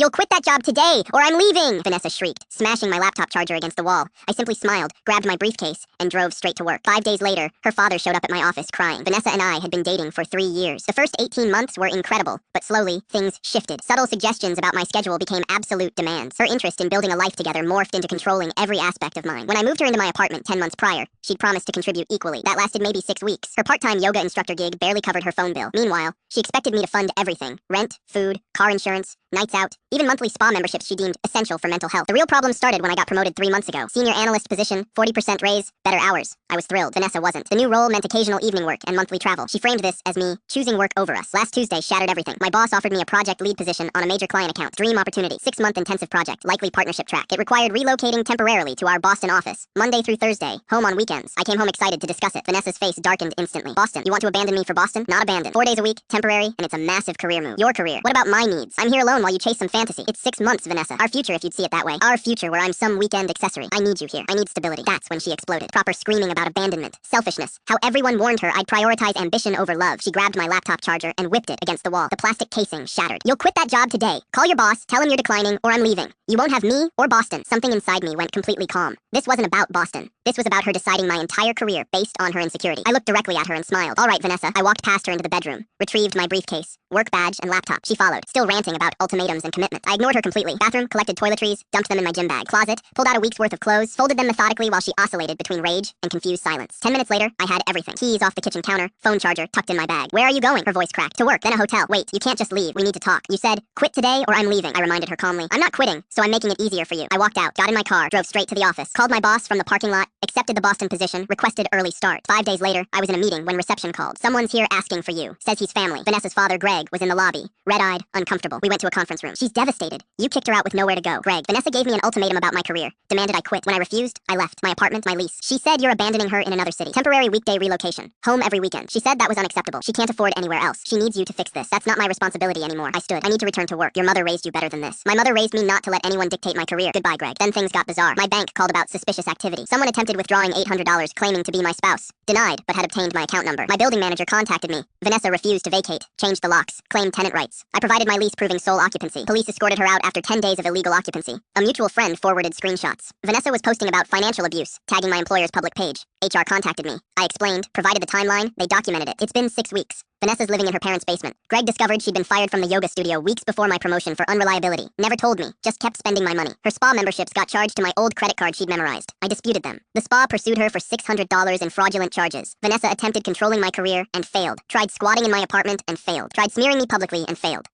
You'll quit that job today, or I'm leaving, Vanessa shrieked, smashing my laptop charger against the wall. I simply smiled, grabbed my briefcase, and drove straight to work. 5 days later, her father showed up at my office crying. Vanessa and I had been dating for 3 years. The first 18 months were incredible, but slowly, things shifted. Subtle suggestions about my schedule became absolute demands. Her interest in building a life together morphed into controlling every aspect of mine. When I moved her into my apartment 10 months prior, she'd promised to contribute equally. That lasted maybe 6 weeks. Her part-time yoga instructor gig barely covered her phone bill. Meanwhile, she expected me to fund everything: rent, food, car insurance, nights out, even monthly spa memberships she deemed essential for mental health. The real problem started when I got promoted 3 months ago. Senior analyst position, 40% raise, better hours. I was thrilled. Vanessa wasn't. The new role meant occasional evening work and monthly travel. She framed this as me choosing work over us. Last Tuesday shattered everything. My boss offered me a project lead position on a major client account. Dream opportunity. 6-month intensive project. Likely partnership track. It required relocating temporarily to our Boston office. Monday through Thursday. Home on weekends. I came home excited to discuss it. Vanessa's face darkened instantly. Boston. You want to abandon me for Boston? Not abandoned. 4 days a week, temporary, and it's a massive career move. Your career. What about my needs? I'm here alone while you chase some fantasy. It's 6 months, Vanessa. Our future, if you'd see it that way. Our future where I'm some weekend accessory. I need you here. I need stability. That's when she exploded. Proper screaming about abandonment. Selfishness. How everyone warned her I'd prioritize ambition over love. She grabbed my laptop charger and whipped it against the wall. The plastic casing shattered. You'll quit that job today. Call your boss, tell him you're declining, or I'm leaving. You won't have me or Boston. Something inside me went completely calm. This wasn't about Boston. This was about her deciding my entire career based on her insecurity. I looked directly at her and smiled. All right, Vanessa. I walked past her into the bedroom, retrieved my briefcase, work badge, and laptop. She followed, still ranting about ultimatums and commitment. I ignored her completely. Bathroom, collected toiletries, dumped them in my gym bag. Closet, pulled out a week's worth of clothes, folded them methodically while she oscillated between rage and confused silence. 10 minutes later, I had everything. Keys off the kitchen counter, phone charger tucked in my bag. Where are you going? Her voice cracked. To work, then a hotel. Wait, you can't just leave. We need to talk. You said, quit today or I'm leaving. I reminded her calmly. I'm not quitting, so I'm making it easier for you. I walked out, got in my car, drove straight to the office, called my boss from the parking lot, accepted the Boston position, requested early start. 5 days later, I was in a meeting when reception called. Someone's here asking for you. Says he's family. Vanessa's father, Greg, was in the lobby. Red-eyed, uncomfortable. We went to a conference room. She's devastated. You kicked her out with nowhere to go. Greg, Vanessa gave me an ultimatum about my career. Demanded I quit. When I refused, I left. My apartment, my lease. She said you're abandoning her in another city. Temporary weekday relocation. Home every weekend. She said that was unacceptable. She can't afford anywhere else. She needs you to fix this. That's not my responsibility anymore. I stood. I need to return to work. Your mother raised you better than this. My mother raised me not to let anyone dictate my career. Goodbye, Greg. Then things got bizarre. My bank called about suspicious activity. Someone attempted withdrawing $800 claiming to be my spouse. Denied, but had obtained my account number. My building manager contacted me. Vanessa refused to vacate, changed the locks, claimed tenant rights. I provided my lease proving sole occupancy. Police escorted her out after 10 days of illegal occupancy. A mutual friend forwarded screenshots. Vanessa was posting about financial abuse, tagging my employer's public page. HR contacted me. I explained, provided the timeline, they documented it. It's been 6 weeks. Vanessa's living in her parents' basement. Greg discovered she'd been fired from the yoga studio weeks before my promotion for unreliability. Never told me, just kept spending my money. Her spa memberships got charged to my old credit card she'd memorized. I disputed them. The spa pursued her for $600 in fraudulent charges. Vanessa attempted controlling my career and failed. Tried squatting in my apartment and failed. Tried smearing me publicly and failed.